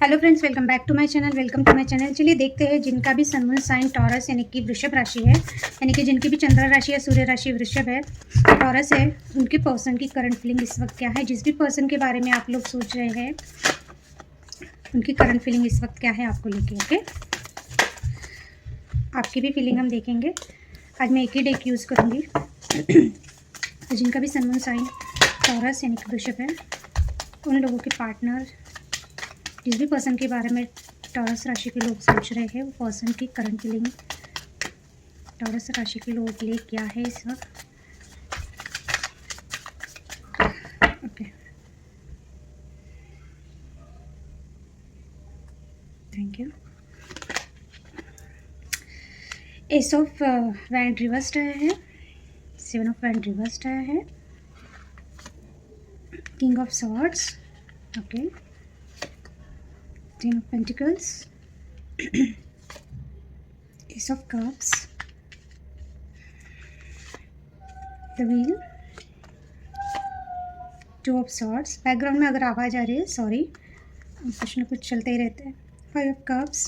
Hello friends, welcome back to my channel. चलिए देखते हैं जिनका भी सन मून साइन टॉरस यानी कि वृषभ राशि है, यानी कि जिनकी भी चंद्र राशि या सूर्य राशि वृषभ है, टॉरस है, उनके पर्सन की करंट फीलिंग इस वक्त क्या है। जिस भी पर्सन के बारे में आप लोग सोच रहे हैं उनकी करंट फीलिंग इस वक्त क्या है आपको लेके। ओके, आपकी भी फीलिंग हम देखेंगे। आज मैं एक ही डेक यूज़ करूँगी। जिनका भी सन मून साइन टॉरस यानी कि वृषभ है, उन लोगों के पार्टनर, जिस भी पर्सन के बारे में टॉरस राशि के लोग सोच रहे हैं, वो पर्सन की करंट फीलिंग टॉरस राशि के लोगों के लिए क्या है इस वक्त। Okay, thank you. S of wand reversed आया है, 7 ऑफ वैंड रिवर्स्ड आया है, king of swords, okay, 10 of Pentacles, Ace of Cups, the Wheel, 2 of Swords। Background में अगर आवाज़ आ रही है सॉरी, कुछ ना कुछ चलते ही रहते हैं। 5 of Cups,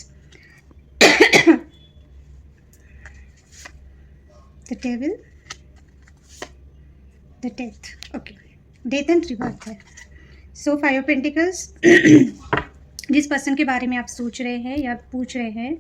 the Devil, the Death। Okay, death and rebirth है। सो 5 of Pentacles। जिस पर्सन के बारे में आप सोच रहे हैं या पूछ रहे हैं,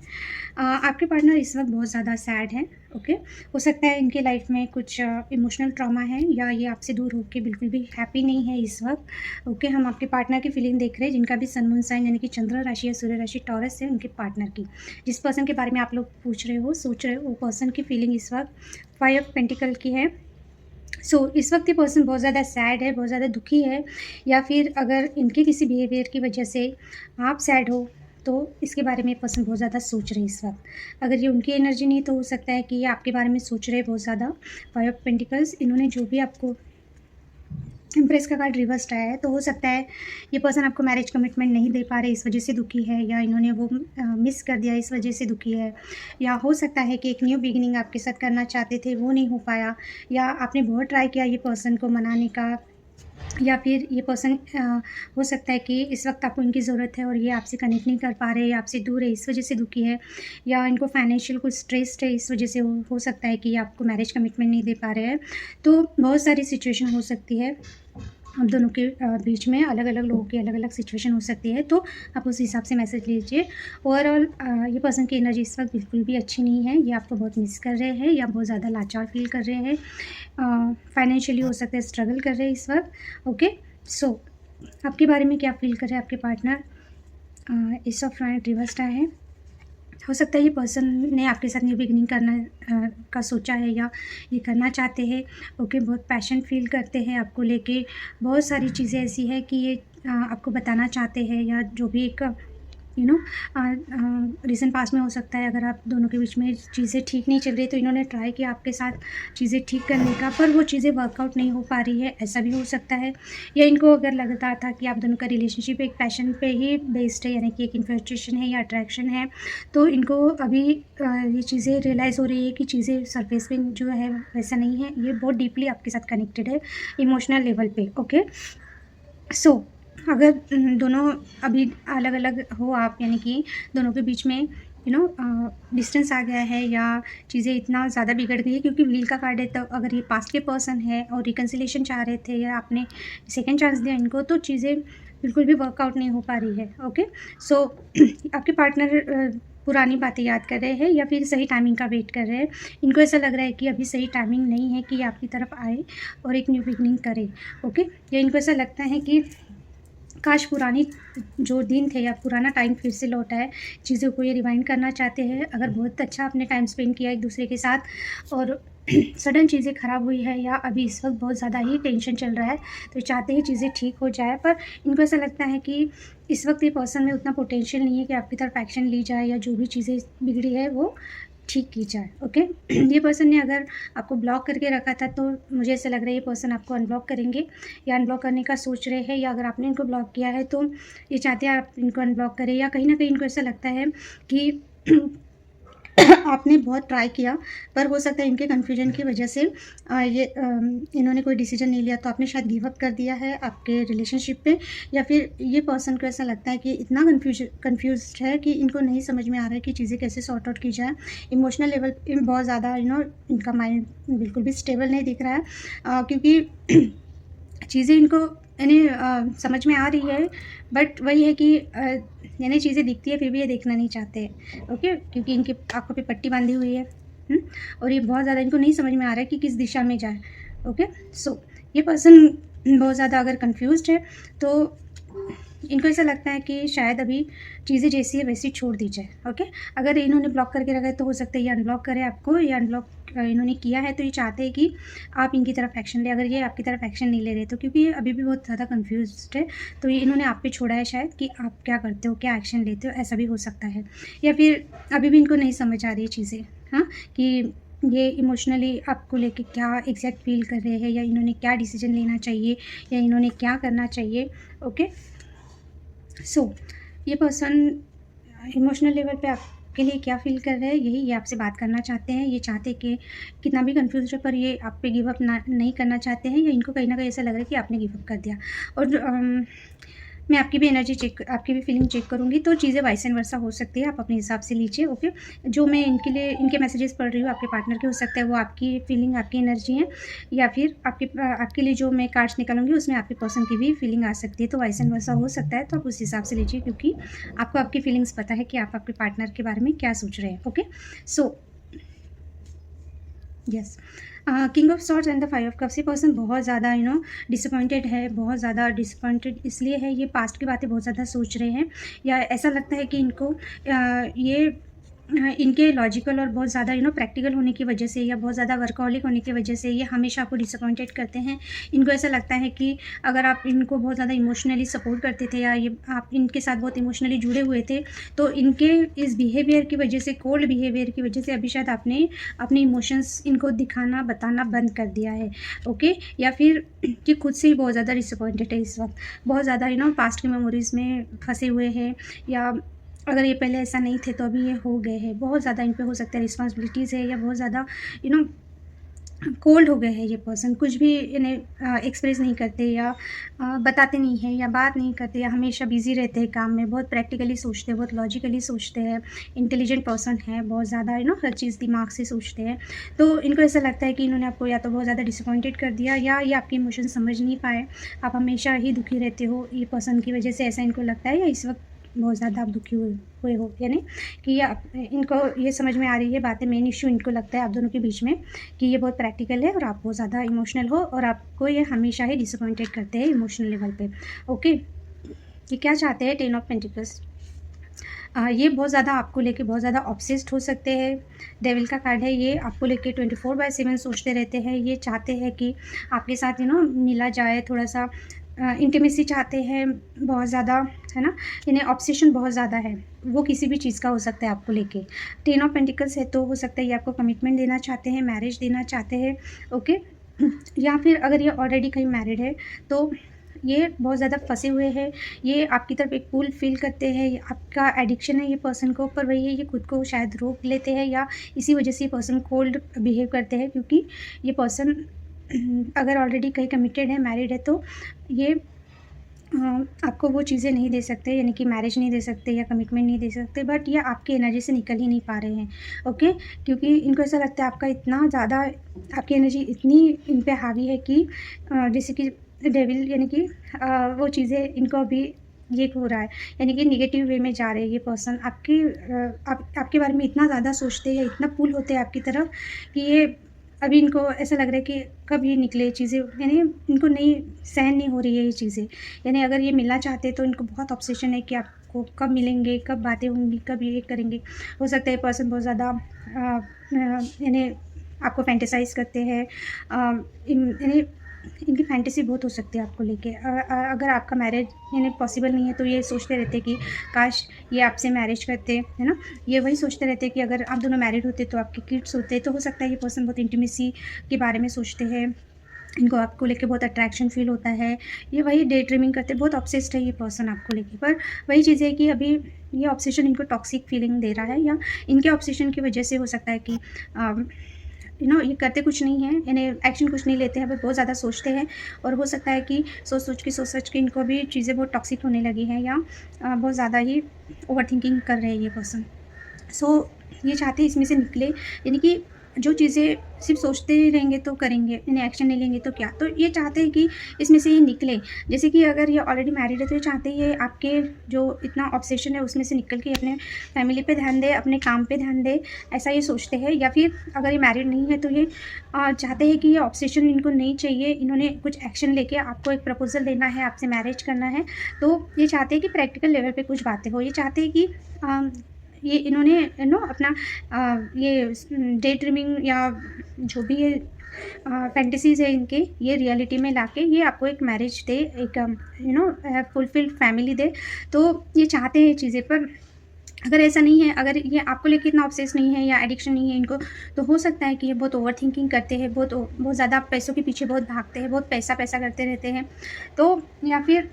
आपके पार्टनर इस वक्त बहुत ज़्यादा सैड हैं। ओके, हो सकता है इनके लाइफ में कुछ इमोशनल ट्रॉमा है या ये आपसे दूर होकर बिल्कुल भी हैप्पी नहीं है इस वक्त। ओके, हम आपके पार्टनर की फीलिंग देख रहे हैं, जिनका भी सन मून साइन यानी कि चंद्र राशि या सूर्य राशि टॉरस है, उनके पार्टनर की। जिस पर्सन के बारे में आप लोग पूछ रहे हो, सोच रहे हो, वो पर्सन की फीलिंग इस वक्त 5 ऑफ पेंटिकल की है। सो इस वक्त ये पर्सन बहुत ज़्यादा सैड है, बहुत ज़्यादा दुखी है, या फिर अगर इनके किसी बिहेवियर की वजह से आप सैड हो तो इसके बारे में पर्सन बहुत ज़्यादा सोच रहे हैं इस वक्त। अगर ये उनकी एनर्जी नहीं तो हो सकता है कि ये आपके बारे में सोच रहे हैं बहुत ज़्यादा। 5 ऑफ पेंटिकल्स, इन्होंने जो भी आपको इम्प्रेस का कार्ड रिवर्स्ड आया है, तो हो सकता है ये पर्सन आपको मैरिज कमिटमेंट नहीं दे पा रहे, इस वजह से दुखी है, या इन्होंने वो मिस कर दिया इस वजह से दुखी है, या हो सकता है कि एक न्यू बिगिनिंग आपके साथ करना चाहते थे वो नहीं हो पाया, या आपने बहुत ट्राई किया ये पर्सन को मनाने का, या फिर ये पर्सन हो सकता है कि इस वक्त आपको इनकी ज़रूरत है और ये आपसे कनेक्ट नहीं कर पा रहे, या आपसे दूर है इस वजह से दुखी है, या इनको फाइनेंशियल कुछ स्ट्रेस है इस वजह से हो सकता है कि ये आपको मैरिज कमिटमेंट नहीं दे पा रहे हैं। तो बहुत सारी सिचुएशन हो सकती है, हम दोनों के बीच में अलग अलग लोगों की अलग अलग सिचुएशन हो सकती है, तो आप उस हिसाब से मैसेज लीजिए। ओवरऑल ये पर्सन की एनर्जी इस वक्त बिल्कुल भी अच्छी नहीं है, ये आपको बहुत मिस कर रहे हैं या बहुत ज़्यादा लाचार फील कर रहे हैं, फाइनेंशियली हो सकता है स्ट्रगल कर रहे हैं इस वक्त। ओके, सो आपके बारे में क्या फील कर रहे हैं आपके partner. S of wand reversed आया है। हो सकता है ये पर्सन ने आपके साथ न्यू बिगिनिंग करना का सोचा है या ये करना चाहते हैं। ओके, बहुत पैशन फील करते हैं आपको लेके, बहुत सारी चीज़ें ऐसी है कि ये आपको बताना चाहते हैं, या जो भी एक रीज़न पास में हो सकता है। अगर आप दोनों के बीच में चीज़ें ठीक नहीं चल रही तो इन्होंने ट्राई किया आपके साथ चीज़ें ठीक करने का, पर वो चीज़ें वर्कआउट नहीं हो पा रही है, ऐसा भी हो सकता है। या इनको अगर लगता था कि आप दोनों का रिलेशनशिप एक पैशन पे ही बेस्ड है, यानी कि एक इन्फ्रेस्ट्रेशन है या अट्रैक्शन है, तो इनको अभी ये चीज़ें रियलाइज़ हो रही है कि चीज़ें सरफेस पे जो है वैसा नहीं है, ये बहुत डीपली आपके साथ कनेक्टेड है इमोशनल लेवल पे। ओके, सो अगर दोनों अभी अलग अलग हो आप, यानी कि दोनों के बीच में डिस्टेंस आ गया है या चीज़ें इतना ज़्यादा बिगड़ गई है, क्योंकि व्हील का कार्ड है, तो अगर ये पास्ट के पर्सन है और रिकन्सिलेशन चाह रहे थे या आपने सेकंड चांस दिया इनको, तो चीज़ें बिल्कुल भी वर्कआउट नहीं हो पा रही है। ओके, सो आपके पार्टनर पुरानी बातें याद कर रहे हैं या फिर सही टाइमिंग का वेट कर रहे हैं। इनको ऐसा लग रहा है कि अभी सही टाइमिंग नहीं है कि ये आपकी तरफ आए और एक न्यू बिगनिंग करे। ओके, या इनको ऐसा लगता है कि काश पुरानी जो दिन थे या पुराना टाइम फिर से लौटा है, चीज़ों को ये रिवाइंड करना चाहते हैं। अगर बहुत अच्छा आपने टाइम स्पेंड किया एक दूसरे के साथ और सडन चीज़ें ख़राब हुई है, या अभी इस वक्त बहुत ज़्यादा ही टेंशन चल रहा है, तो चाहते ही चीज़ें ठीक हो जाए, पर इनको ऐसा लगता है कि इस वक्त ये पर्सन में उतना पोटेंशियल नहीं है कि आपकी तरफ एक्शन ली जाए या जो भी चीज़ें बिगड़ी है वो ठीक की जाए। ओके, ये पर्सन ने अगर आपको ब्लॉक करके रखा था, तो मुझे ऐसा लग रहा है ये पर्सन आपको अनब्लॉक करेंगे या अनब्लॉक करने का सोच रहे हैं, या अगर आपने इनको ब्लॉक किया है तो ये चाहते हैं आप इनको अनब्लॉक करें, या कहीं ना कहीं इनको ऐसा लगता है कि आपने बहुत ट्राई किया, पर हो सकता है इनके कन्फ्यूजन की वजह से इन्होंने कोई डिसीजन नहीं लिया, तो आपने शायद गिव अप कर दिया है आपके रिलेशनशिप पे, या फिर ये पर्सन को ऐसा लगता है कि इतना कन्फ्यूज्ड है कि इनको नहीं समझ में आ रहा है कि चीज़ें कैसे सॉर्ट आउट की जाए। इमोशनल लेवल पे बहुत ज़्यादा इनका माइंड बिल्कुल भी स्टेबल नहीं दिख रहा है, क्योंकि चीज़ें इनको समझ में आ रही है, बट वही है कि यानी चीज़ें दिखती है फिर भी ये देखना नहीं चाहते, ओके, क्योंकि इनकी आँखों पे पट्टी बांधी हुई है। हुँ? और ये बहुत ज़्यादा इनको नहीं समझ में आ रहा है कि किस दिशा में जाए, ओके। सो ये पर्सन बहुत ज़्यादा अगर कन्फ्यूज़्ड है, तो इनको ऐसा लगता है कि शायद अभी चीज़ें जैसी है वैसी छोड़ दी जाए, ओके। अगर इन्होंने ब्लॉक करके रखा है तो हो सकता है ये अनब्लॉक करे आपको, या अनब्लॉक इन्होंने किया है तो ये चाहते हैं कि आप इनकी तरफ एक्शन लें। अगर ये आपकी तरफ एक्शन नहीं ले रहे तो क्योंकि ये अभी भी बहुत ज़्यादा कन्फ्यूज़्ड है, तो ये इन्होंने आप पे छोड़ा है शायद कि आप क्या करते हो, क्या एक्शन लेते हो, ऐसा भी हो सकता है। या फिर अभी भी इनको नहीं समझ आ रही है चीज़ें, हाँ, कि ये इमोशनली आपको लेके क्या एग्ज़ैक्ट फ़ील कर रहे हैं, या इन्होंने क्या डिसीज़न लेना चाहिए, या इन्होंने क्या करना चाहिए, ओके। सो ये पर्सन इमोशनल लेवल पे आपके लिए क्या फ़ील कर रहे हैं, यही ये आपसे बात करना चाहते हैं। ये चाहते हैं कि कितना भी कन्फ्यूज़ हो, पर ये आप पे गिव अप ना नहीं करना चाहते हैं, या इनको कहीं न कहीं ऐसा लग रहा है कि आपने गिव अप कर दिया। और मैं आपकी भी आपकी भी फीलिंग चेक करूँगी, तो चीज़ें वाइस एंड वर्सा हो सकती है, आप अपने हिसाब से लीजिए, ओके। जो मैं इनके मैसेजेस पढ़ रही हूँ आपके पार्टनर के, हो सकता है वो आपकी फीलिंग, आपकी एनर्जी है, या फिर आपके लिए जो मैं कार्ड्स निकालूँगी उसमें आपके पर्सन की भी फीलिंग आ सकती है, तो वाइस एंड वर्सा हो सकता है, तो आप उस हिसाब से लीजिए, क्योंकि आपको आपकी फीलिंग्स पता है कि आप आपके पार्टनर के बारे में क्या सोच रहे हैं, okay. So yes, king of swords and the five of cups, ये पर्सन बहुत ज़्यादा डिसअपॉइंटेड है, बहुत ज़्यादा डिसअपॉइंटेड इसलिए है, ये पास्ट की बातें बहुत ज़्यादा सोच रहे हैं, या ऐसा लगता है कि इनको इनके लॉजिकल और बहुत ज़्यादा प्रैक्टिकल होने की वजह से, या बहुत ज़्यादा वर्कहॉलिक होने की वजह से ये हमेशा आपको डिसअपॉइंटेड करते हैं। इनको ऐसा लगता है कि अगर आप इनको बहुत ज़्यादा इमोशनली सपोर्ट करते थे, या ये आप इनके साथ बहुत इमोशनली जुड़े हुए थे, तो इनके इस बिहेवियर की वजह से, कोल्ड बिहेवियर की वजह से अभी शायद आपने अपने इमोशंस इनको दिखाना, बताना बंद कर दिया है, ओके। या फिर कि खुद से ही बहुत ज़्यादा डिसअपॉइंटेड है इस वक्त, बहुत ज़्यादा पास्ट की मेमोरीज़ में फंसे हुए हैं, या अगर ये पहले ऐसा नहीं थे तो अभी ये हो गए हैं। बहुत ज़्यादा इन पे हो सकता है रिस्पॉन्सिबिलिटीज़ है, या बहुत ज़्यादा यू नो कोल्ड हो गए हैं ये पर्सन, कुछ भी इन्हें एक्सप्रेस नहीं करते, या बताते नहीं हैं, या बात नहीं करते, या हमेशा बिज़ी रहते हैं काम में, बहुत प्रैक्टिकली सोचते हैं, बहुत लॉजिकली सोचते हैं, इंटेलिजेंट पर्सन है, बहुत ज़्यादा हर चीज़ दिमाग से सोचते हैं। तो इनको ऐसा लगता है कि इन्होंने आपको या तो बहुत ज़्यादा डिसअपॉइंटेड कर दिया, या ये आपके इमोशन समझ नहीं पाए, आप हमेशा ही दुखी रहते हो ये पर्सन की वजह से, ऐसा इनको लगता है, या इस वक्त बहुत ज़्यादा आप दुखी हुए हो, यानी कि इनको ये समझ में आ रही है बातें। मेन इश्यू इनको लगता है आप दोनों के बीच में कि ये बहुत प्रैक्टिकल है, और आप बहुत ज़्यादा इमोशनल हो, और आपको ये हमेशा ही डिसअपॉइंटेड करते हैं इमोशनल लेवल पे, ओके। ये क्या चाहते हैं, 10 ऑफ पेंटिकल्स, ये बहुत ज़्यादा आपको लेके बहुत ज़्यादा ऑब्सेस्ड हो सकते हैं। डेविल का कार्ड है, ये आपको लेके 24/7 सोचते रहते हैं। ये चाहते हैं कि आपके साथ मिला जाए, थोड़ा-सा इंटीमेसी चाहते हैं बहुत ज़्यादा, है ना? इन्हें ऑब्सेशन बहुत ज़्यादा है, वो किसी भी चीज़ का हो सकता है आपको लेके। 10 ऑफ पेंटिकल्स है, तो हो सकता है ये आपको कमिटमेंट देना चाहते हैं, मैरिज देना चाहते हैं, ओके? या फिर अगर ये ऑलरेडी कहीं मैरिड है, तो ये बहुत ज़्यादा फँसे हुए हैं, ये आपकी तरफ एक पुल फ़ील करते हैं, ये आपका एडिक्शन है ये पर्सन को, पर वही है, ये खुद को शायद रोक लेते हैं, या इसी वजह से ये पर्सन कोल्ड बिहेव करते हैं, क्योंकि ये पर्सन अगर ऑलरेडी कहीं कमिटेड है, मैरिड है, तो ये आपको वो चीज़ें नहीं दे सकते, यानी कि मैरिज नहीं दे सकते, या कमिटमेंट नहीं दे सकते, बट ये आपकी एनर्जी से निकल ही नहीं पा रहे हैं, ओके। क्योंकि इनको ऐसा लगता है आपका इतना ज़्यादा, आपकी एनर्जी इतनी इन पे हावी है कि जैसे कि डेविल, यानी कि वो चीज़ें इनको अभी ये हो रहा है, यानी कि नेगेटिव वे में जा रहे हैं ये पर्सन, आपके बारे में इतना ज़्यादा सोचते हैं, या इतना पुल होते हैं आपकी तरफ, कि ये अभी इनको ऐसा लग रहा है कि कब ये निकले चीज़ें, यानी इनको नहीं सहन नहीं हो रही है ये चीज़ें। यानी अगर ये मिलना चाहते हैं तो इनको बहुत ऑब्सेशन है कि आपको कब मिलेंगे, कब बातें होंगी, कब ये करेंगे। हो सकता है पर्सन बहुत ज़्यादा यानी आपको फैंटेसाइज़ करते हैं, यानी इनकी फैंटेसी बहुत हो सकती है आपको लेके। अगर आपका मैरिज यानी पॉसिबल नहीं है, तो ये सोचते रहते कि काश ये आपसे मैरिज करते, है ना? ये वही सोचते रहते कि अगर आप दोनों मैरिड होते तो आपके किड्स होते, तो हो सकता है ये पर्सन बहुत इंटीमेसी के बारे में सोचते हैं, इनको आपको लेके बहुत अट्रैक्शन फ़ील होता है। ये वही डे ड्रीमिंग करते हैं, बहुत ऑब्सेस्ड है ये पर्सन आपको लेके। पर वही चीज़ है कि अभी ये ऑब्सेशन इनको टॉक्सिक फीलिंग दे रहा है, या इनके ऑब्सेशन की वजह से हो सकता है कि ये करते कुछ नहीं है, इन्हें एक्शन कुछ नहीं लेते हैं, बस बहुत ज़्यादा सोचते हैं। और हो सकता है कि सोच सोच के इनको भी चीज़ें बहुत टॉक्सिक होने लगी हैं, या बहुत ज़्यादा ही ओवरथिंकिंग कर रहे हैं ये पर्सन। सो ये चाहते हैं इसमें से निकले, यानी कि जो चीज़ें सिर्फ़ सोचते ही रहेंगे तो करेंगे, इन्हें एक्शन नहीं लेंगे तो क्या? तो ये चाहते हैं कि इसमें से ये निकले। जैसे कि अगर ये ऑलरेडी मैरिड है तो ये चाहते हैं ये आपके जो इतना ऑब्सेशन है उसमें से निकल के अपने फैमिली पे ध्यान दें, अपने काम पे ध्यान दें, ऐसा ये सोचते हैं। या फिर अगर ये मैरिड नहीं है तो ये चाहते हैं कि ये ऑब्सेशन इनको नहीं चाहिए, इन्होंने कुछ एक्शन लेके आपको एक प्रपोज़ल देना है, आपसे मैरिज करना है। तो ये चाहते हैं कि प्रैक्टिकल लेवल पे कुछ बातें हो। ये चाहते हैं कि ये इन्होंने अपना ये डे ड्रीमिंग या जो भी ये फैंटेसीज़ है इनके, ये रियलिटी में लाके ये आपको एक मैरिज दे, एक फुलफिल्ड फैमिली दे। तो ये चाहते हैं ये चीज़ें। पर अगर ऐसा नहीं है, अगर ये आपको लेके इतना ऑब्सेस नहीं है या एडिक्शन नहीं है इनको, तो हो सकता है कि ये बहुत ओवरथिंकिंग करते हैं, बहुत ज़्यादा पैसों के पीछे बहुत भागते हैं, बहुत पैसा करते रहते हैं। तो या फिर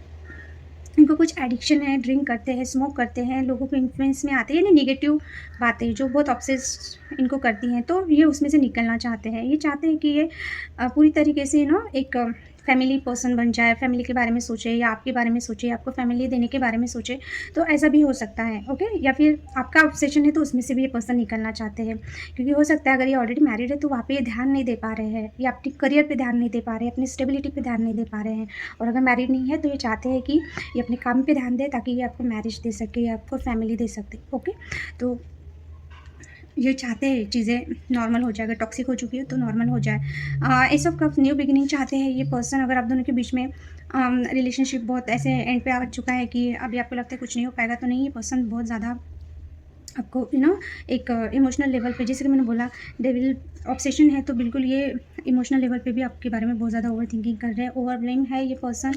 इनको कुछ एडिक्शन है, ड्रिंक करते हैं, स्मोक करते हैं, लोगों के इन्फ्लुएंस में आते हैं, यानी नेगेटिव बातें जो बहुत ऑब्सेस इनको करती हैं, तो ये उसमें से निकलना चाहते हैं। ये चाहते हैं कि ये पूरी तरीके से एक फैमिली पर्सन बन जाए, फैमिली के बारे में सोचे, या आपके बारे में सोचे, आपको फैमिली देने के बारे में सोचे। तो ऐसा भी हो सकता है, ओके? या फिर आपका ऑब्सेशन है तो उसमें से भी ये पर्सन निकलना चाहते हैं, क्योंकि हो सकता है अगर ये ऑलरेडी मैरिड है तो वहाँ पे ये ध्यान नहीं दे पा रहे हैं, या अपने करियर पे ध्यान नहीं दे पा रहे हैं, अपनी स्टेबिलिटी पे ध्यान नहीं दे पा रहे हैं। और अगर मैरिड नहीं है तो ये चाहते हैं कि ये अपने काम पे ध्यान दे, ताकि ये आपको मैरिज दे सके या आपको फैमिली दे सकते, ओके? तो ये चाहते हैं चीज़ें नॉर्मल हो जाए, अगर टॉक्सिक हो चुकी है तो नॉर्मल हो जाए। S of cups new beginning चाहते हैं ये पर्सन। अगर आप दोनों के बीच में रिलेशनशिप बहुत ऐसे एंड पे आ चुका है कि अभी आपको लगता है कुछ नहीं हो पाएगा, तो नहीं, ये पर्सन बहुत ज़्यादा आपको एक इमोशनल लेवल पे, जैसे कि मैंने बोला डेविल ऑब्सेशन है, तो बिल्कुल ये इमोशनल लेवल पे भी आपके बारे में बहुत ज़्यादा ओवरथिंकिंग कर रहे हैं। ओवरवेलमिंग है ये पर्सन,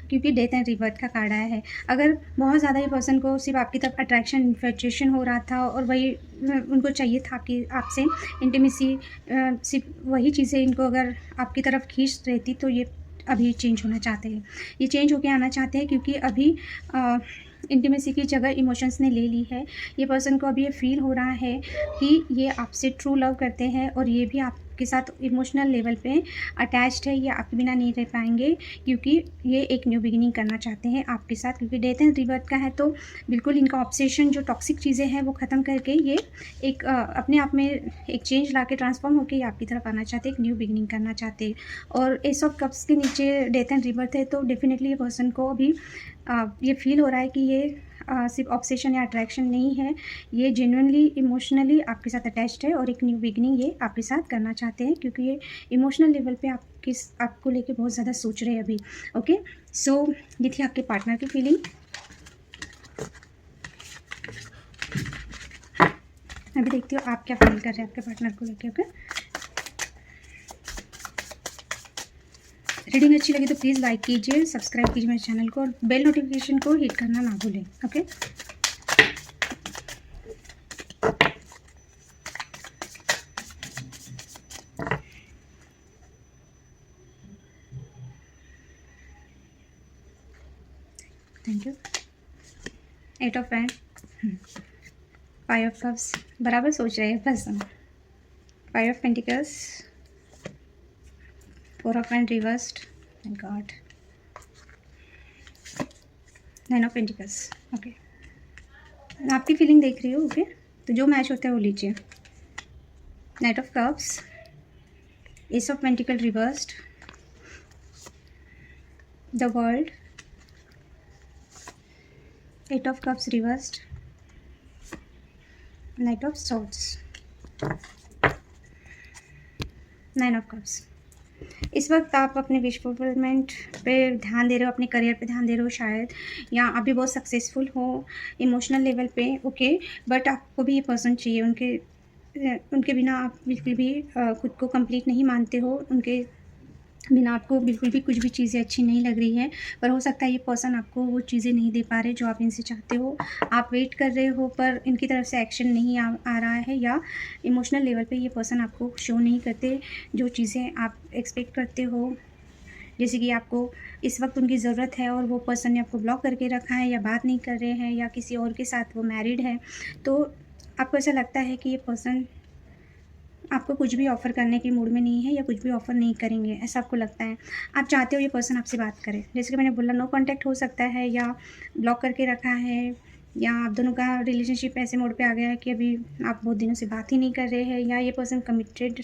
क्योंकि डेथ एंड रिबर्थ का कार्ड आया है। अगर बहुत ज़्यादा ये पर्सन को सिर्फ आपकी तरफ अट्रैक्शन, इन्फैचुएशन हो रहा था, और वही उनको चाहिए था कि आपसे इंटीमेसी, सिर्फ वही चीज़ें इनको अगर आपकी तरफ खींच रहती, तो ये अभी चेंज होना चाहते हैं। ये चेंज होके आना चाहते हैं, क्योंकि अभी इंटीमेसी की जगह इमोशंस ने ले ली है। ये पर्सन को अभी ये फ़ील हो रहा है कि ये आपसे ट्रू लव करते हैं, और ये भी आपके साथ इमोशनल लेवल पे अटैच्ड है, ये आपके बिना नहीं रह पाएँगे, क्योंकि ये एक न्यू बिगिनिंग करना चाहते हैं आपके साथ। क्योंकि डेथ एंड रिबर्थ का है, तो बिल्कुल इनका ऑब्सेशन, जो टॉक्सिक चीज़ें हैं वो ख़त्म करके ये एक अपने आप में एक चेंज लाके, ट्रांसफ़ॉर्म होके ये आपकी तरफ आना चाहते हैं, एक न्यू बिगिनिंग करना चाहते हैं। और एस ऑफ कप्स के नीचे डेथ एंड रिबर्थ है, तो डेफ़िनेटली ये पर्सन को अभी ये फ़ील हो रहा है कि ये सिर्फ ऑब्सेशन या अट्रैक्शन नहीं है, ये जेन्युइनली इमोशनली आपके साथ अटैच्ड है, और एक न्यू बिगिनिंग ये आपके साथ करना चाहते हैं, क्योंकि ये इमोशनल लेवल पे आपको लेके बहुत ज़्यादा सोच रहे हैं अभी, ओके? सो ये थी आपके पार्टनर की फीलिंग। अभी देखती हूँ आप क्या फील कर रहे हैं आपके पार्टनर को लेके, ओके? रीडिंग अच्छी लगी तो प्लीज़ लाइक कीजिए, सब्सक्राइब कीजिए मेरे चैनल को, और बेल नोटिफिकेशन को हिट करना ना भूलें, okay? Thank you. 8 of hand, 5 of cups, बराबर सोच रहे हैं person. 5 of pentacles, 4 of hand reversed, thank God, 9 of pentacles, okay? आपकी फीलिंग देख रही हूँ, ओके? तो जो मैच होता है वो लीजिए। Night of cups, S of pentacle reversed, the world, 8 of cups reversed, night of swords, 9 of cups. इस वक्त आप अपने विश फुलफिलमेंट पे ध्यान दे रहे हो, अपने करियर पे ध्यान दे रहे हो शायद, या आप भी बहुत सक्सेसफुल हो इमोशनल लेवल पे, ओके? बट आपको भी ये पर्सन चाहिए, उनके बिना आप बिल्कुल भी खुद को कंप्लीट नहीं मानते हो, उनके बिना आपको बिल्कुल भी कुछ भी चीज़ें अच्छी नहीं लग रही हैं। पर हो सकता है ये पर्सन आपको वो चीज़ें नहीं दे पा रहे जो आप इनसे चाहते हो। आप वेट कर रहे हो, पर इनकी तरफ से एक्शन नहीं आ रहा है, या इमोशनल लेवल पे ये पर्सन आपको शो नहीं करते जो चीज़ें आप एक्सपेक्ट करते हो, जैसे कि आपको इस वक्त उनकी ज़रूरत है और वो पर्सन ने आपको ब्लॉक करके रखा है या बात नहीं कर रहे हैं या किसी और के साथ वो मैरिड है, तो आपको ऐसा लगता है कि ये पर्सन आपको कुछ भी ऑफ़र करने के मूड में नहीं है या कुछ भी ऑफ़र नहीं करेंगे, ऐसा आपको लगता है। आप चाहते हो ये पर्सन आपसे बात करे। जैसे कि मैंने बोला, नो कॉन्टैक्ट हो सकता है या ब्लॉक करके रखा है, या आप दोनों का रिलेशनशिप ऐसे मोड पे आ गया है कि अभी आप बहुत दिनों से बात ही नहीं कर रहे हैं, या ये पर्सन कमिटेड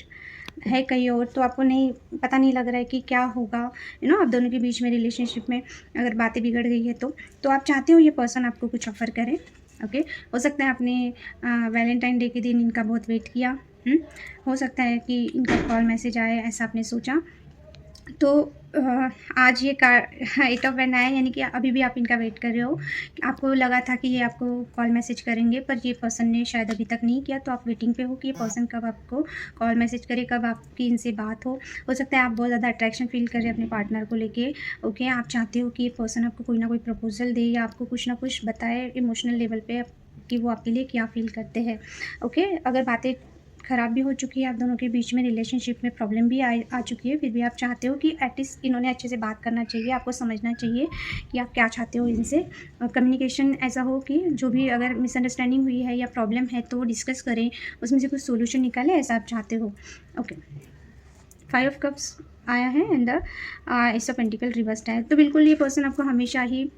है कहीं और, तो आपको नहीं पता नहीं लग रहा है कि क्या होगा आप दोनों के बीच में रिलेशनशिप में अगर बातें बिगड़ गई है तो आप चाहते हो ये पर्सन आपको कुछ ऑफ़र करे। ओके, हो सकता है आपने वैलेंटाइन डे के दिन इनका बहुत वेट किया। हो सकता है कि इनका कॉल मैसेज आए, ऐसा आपने सोचा। तो आज ये 8 ऑफ वैंड आया, यानी कि अभी भी आप इनका वेट कर रहे हो। आपको लगा था कि ये आपको कॉल मैसेज करेंगे, पर ये पर्सन ने शायद अभी तक नहीं किया, तो आप वेटिंग पे हो कि ये पर्सन कब आपको कॉल मैसेज करे, कब आपकी इनसे बात हो सकता है आप बहुत ज़्यादा अट्रैक्शन फील कर रहे हैं अपने पार्टनर को लेके। ओके, आप चाहते हो कि ये पर्सन आपको कोई ना कोई प्रपोजल दे या आपको कुछ ना कुछ बताए इमोशनल लेवल पे कि वो आपके लिए क्या फ़ील करते हैं। ओके, अगर बातें ख़राब भी हो चुकी है, आप दोनों के बीच में रिलेशनशिप में प्रॉब्लम भी आ चुकी है, फिर भी आप चाहते हो कि एटलीस्ट इन्होंने अच्छे से बात करना चाहिए, आपको समझना चाहिए कि आप क्या चाहते हो इनसे। कम्युनिकेशन ऐसा हो कि जो भी अगर मिसअंडरस्टैंडिंग हुई है या प्रॉब्लम है तो वो डिस्कस करें, उसमें से कुछ सॉल्यूशन निकालें, ऐसा आप चाहते हो। ओके, 5 ऑफ कप्स आया है and the S of pentacle reversed है। तो बिल्कुल ये पर्सन आपको हमेशा ही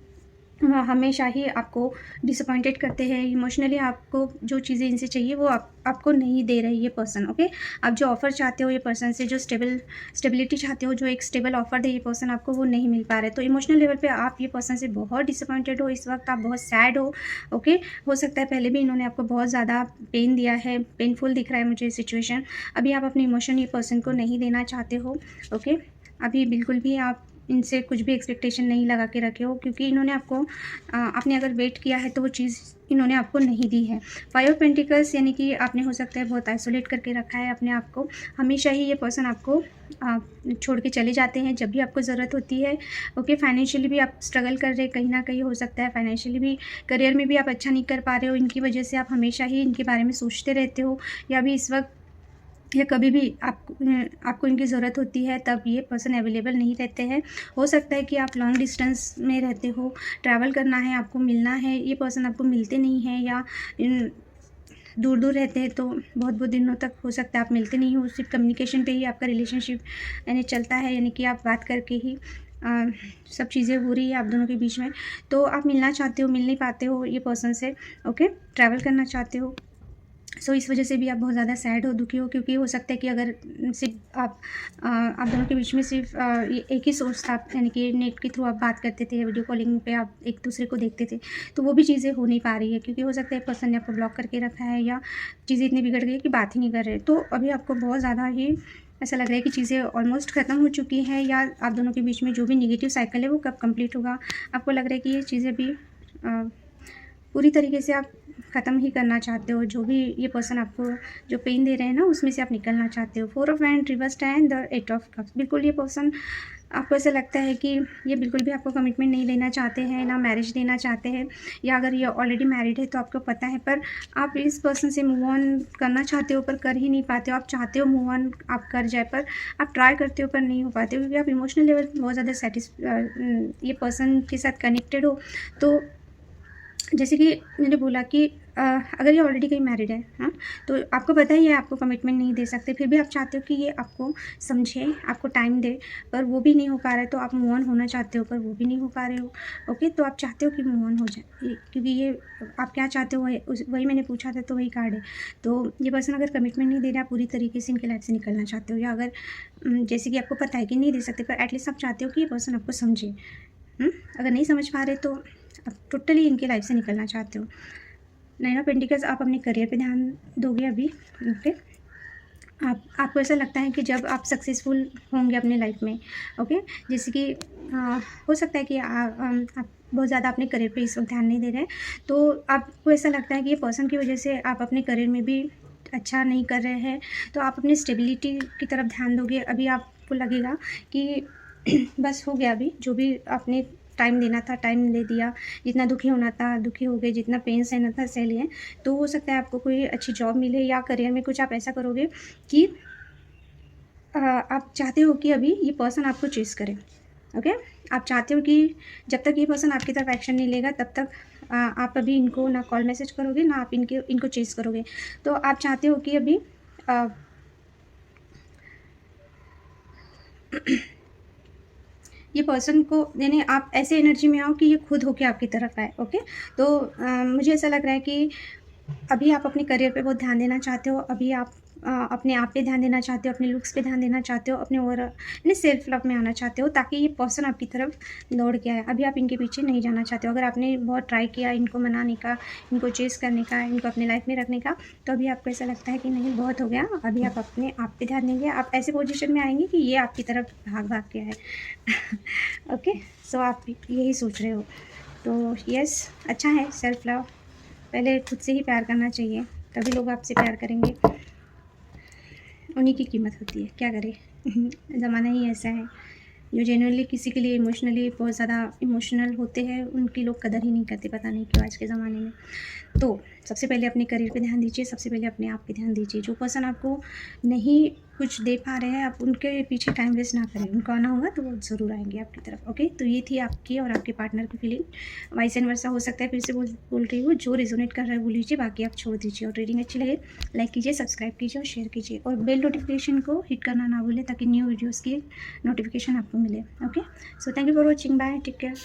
आपको डिसअपॉइंटेड करते हैं इमोशनली। आपको जो चीज़ें इनसे चाहिए वो आपको नहीं दे रही ये पर्सन। ओके, आप जो ऑफ़र चाहते हो ये पर्सन से, जो स्टेबिलिटी चाहते हो, जो एक स्टेबल ऑफ़र दे ये पर्सन आपको, वो नहीं मिल पा रहा है। तो इमोशनल लेवल पे आप ये पर्सन से बहुत डिसअपॉइंटेड हो, इस वक्त आप बहुत सैड हो। ओके, हो सकता है पहले भी इन्होंने आपको बहुत ज़्यादा पेन दिया है, पेनफुल दिख रहा है मुझे सिचुएशन। अभी आप अपने इमोशन ये पर्सन को नहीं देना चाहते हो। ओके, अभी बिल्कुल भी आप इनसे कुछ भी एक्सपेक्टेशन नहीं लगा के रखे हो, क्योंकि इन्होंने आपको आपने अगर वेट किया है तो वो चीज़ इन्होंने आपको नहीं दी है। 5 ऑफ पेंटिकल्स, यानी कि आपने हो सकता है बहुत आइसोलेट करके रखा है अपने आप को। हमेशा ही ये पर्सन आपको छोड़ के चले जाते हैं जब भी आपको ज़रूरत होती है। ओके, फाइनेंशियली भी आप स्ट्रगल कर रहे हैं, कहीं ना कहीं हो सकता है फाइनेंशियली भी, करियर में भी आप अच्छा नहीं कर पा रहे हो। इनकी वजह से आप हमेशा ही इनके बारे में सोचते रहते हो, या भी इस वक्त या कभी भी आपको इनकी ज़रूरत होती है तब ये पर्सन अवेलेबल नहीं रहते हैं। हो सकता है कि आप लॉन्ग डिस्टेंस में रहते हो, ट्रैवल करना है, आपको मिलना है, ये पर्सन आपको मिलते नहीं हैं, या दूर दूर रहते हैं तो बहुत बहुत दिनों तक हो सकता है आप मिलते नहीं हो, सिर्फ कम्युनिकेशन पे ही आपका रिलेशनशिप यानी चलता है, यानी कि आप बात करके ही सब चीज़ें हो रही है आप दोनों के बीच में। तो आप मिलना चाहते हो, मिल नहीं पाते हो ये पर्सन से। ओके, ट्रैवल करना चाहते हो, सो इस वजह से भी आप बहुत ज़्यादा सैड हो, दुखी हो, क्योंकि हो सकता है कि अगर सिर्फ आप दोनों के बीच में सिर्फ ये एक ही सोर्स था, यानी कि नेट के थ्रू आप बात करते थे, वीडियो कॉलिंग पे आप एक दूसरे को देखते थे, तो वो भी चीज़ें हो नहीं पा रही है, क्योंकि हो सकता है पर्सन ने आपको ब्लॉक करके रखा है या चीज़ें इतनी बिगड़ गई है कि बात ही नहीं कर रहे। तो अभी आपको बहुत ज़्यादा ही ऐसा लग रहा है कि चीज़ें ऑलमोस्ट ख़त्म हो चुकी हैं, या आप दोनों के बीच में जो भी नेगेटिव साइकिल है वो कब कंप्लीट होगा। आपको लग रहा है कि ये चीज़ें भी पूरी तरीके से आप ख़त्म ही करना चाहते हो, जो भी ये पर्सन आपको जो पेन दे रहे हैं ना, उसमें से आप निकलना चाहते हो। 4 ऑफ वैंड रिवर्स्ड है एंड द 8 ऑफ कप्स। बिल्कुल ये पर्सन, आपको ऐसा लगता है कि ये बिल्कुल भी आपको कमिटमेंट नहीं लेना चाहते हैं, ना मैरिज देना चाहते हैं, या अगर ये ऑलरेडी मैरिड है तो आपको पता है, पर आप इस पर्सन से मूव ऑन करना चाहते हो पर कर ही नहीं पाते हो। आप चाहते हो मूव ऑन आप कर जाए, पर आप ट्राई करते हो पर नहीं हो पाते हो, क्योंकि आप इमोशनल लेवल पर बहुत ज़्यादा ये पर्सन के साथ कनेक्टेड हो। तो जैसे कि मैंने बोला कि अगर ये ऑलरेडी कहीं मैरिड है, हाँ, तो आपको पता ही है आपको कमिटमेंट नहीं दे सकते, फिर भी आप चाहते हो कि ये आपको समझे, आपको टाइम दे, पर वो भी नहीं हो पा रहा है, तो आप मूव ऑन होना चाहते हो पर वो भी नहीं हो पा रहे हो। ओके, तो आप चाहते हो कि मूव ऑन हो जाए, क्योंकि ये आप क्या चाहते हो वही मैंने पूछा था, तो वही कार्ड है। तो ये पर्सन अगर कमिटमेंट नहीं दे रहा, पूरी तरीके से इनके लाइफ से निकलना चाहते हो, या अगर जैसे कि आपको पता है कि नहीं दे सकते, पर एटलीस्ट आप चाहते हो कि ये पर्सन आपको समझे। अगर नहीं समझ पा रहे तो आप टोटली इनकी लाइफ से निकलना चाहते हो। 9 ऑफ पेंटिकल्स, आप अपने करियर पे ध्यान दोगे अभी। ओके, आपको ऐसा लगता है कि जब आप सक्सेसफुल होंगे अपने लाइफ में, ओके, जैसे कि हो सकता है कि आप बहुत ज़्यादा अपने करियर पे इस वक्त ध्यान नहीं दे रहे हैं, तो आपको ऐसा लगता है कि ये पर्सन की वजह से आप अपने करियर में भी अच्छा नहीं कर रहे हैं, तो आप अपनी स्टेबिलिटी की तरफ ध्यान दोगे। अभी आपको लगेगा कि बस हो गया, अभी जो भी आपने टाइम देना था टाइम दे दिया, जितना दुखी होना था दुखी हो गए, जितना पेन सहना था सह लिए। तो हो सकता है आपको कोई अच्छी जॉब मिले, या करियर में कुछ आप ऐसा करोगे कि आप चाहते हो कि अभी ये पर्सन आपको चेज़ करे। ओके। आप चाहते हो कि जब तक ये पर्सन आपकी तरफ एक्शन नहीं लेगा तब तक आप अभी इनको ना कॉल मैसेज करोगे, ना आप इनको चेस करोगे। तो आप चाहते हो कि अभी ये पर्सन को, यानी आप ऐसे एनर्जी में आओ कि ये खुद होके आपकी तरफ आए। ओके। तो मुझे ऐसा लग रहा है कि अभी आप अपने करियर पे बहुत ध्यान देना चाहते हो, अभी आप अपने आप पे ध्यान देना चाहते हो, अपने लुक्स पे ध्यान देना चाहते हो, अपने ओवर यानी सेल्फ लव में आना चाहते हो, ताकि ये पर्सन आपकी तरफ दौड़ के आए। अभी आप इनके पीछे नहीं जाना चाहते हो। अगर आपने बहुत ट्राई किया इनको मनाने का, इनको चेस करने का, इनको अपनी लाइफ में रखने का, तो अभी आपको ऐसा लगता है कि नहीं, बहुत हो गया, अभी आप अपने आप पे ध्यान देंगे। आप ऐसे पोजीशन में आएंगे कि ये आपकी तरफ भाग भाग के आए। ओके। सो आप यही सोच रहे हो। तो यस, अच्छा है सेल्फ लव। पहले खुद से ही प्यार करना चाहिए, तभी लोग आपसे प्यार करेंगे। उन्हीं की कीमत होती है, क्या करें। ज़माना ही ऐसा है। जो जेन्युइनली किसी के लिए इमोशनली बहुत ज़्यादा इमोशनल होते हैं, उनकी लोग कदर ही नहीं करते, पता नहीं क्यों आज के ज़माने में। तो सबसे पहले अपने करियर पे ध्यान दीजिए, सबसे पहले अपने आप पे ध्यान दीजिए। जो पर्सन आपको नहीं कुछ दे पा रहे हैं, आप उनके पीछे टाइम वेस्ट ना करें। उनको आना होगा तो वो ज़रूर आएँगे आपकी तरफ। ओके। तो ये थी आपकी और आपके पार्टनर की फीलिंग। वाइस एंड वर्सा हो सकता है, फिर से बोल रही हूँ, जो रेजोनेट कर रहा है वो लीजिए, बाकी आप छोड़ दीजिए। और रीडिंग अच्छी लगे लाइक कीजिए, सब्सक्राइब कीजिए और शेयर कीजिए, और बेल नोटिफिकेशन को हिट करना ना भूलें, ताकि न्यू वीडियोज़ की नोटिफिकेशन आपको मिले। Okay. So thank you for watching, bye, take care.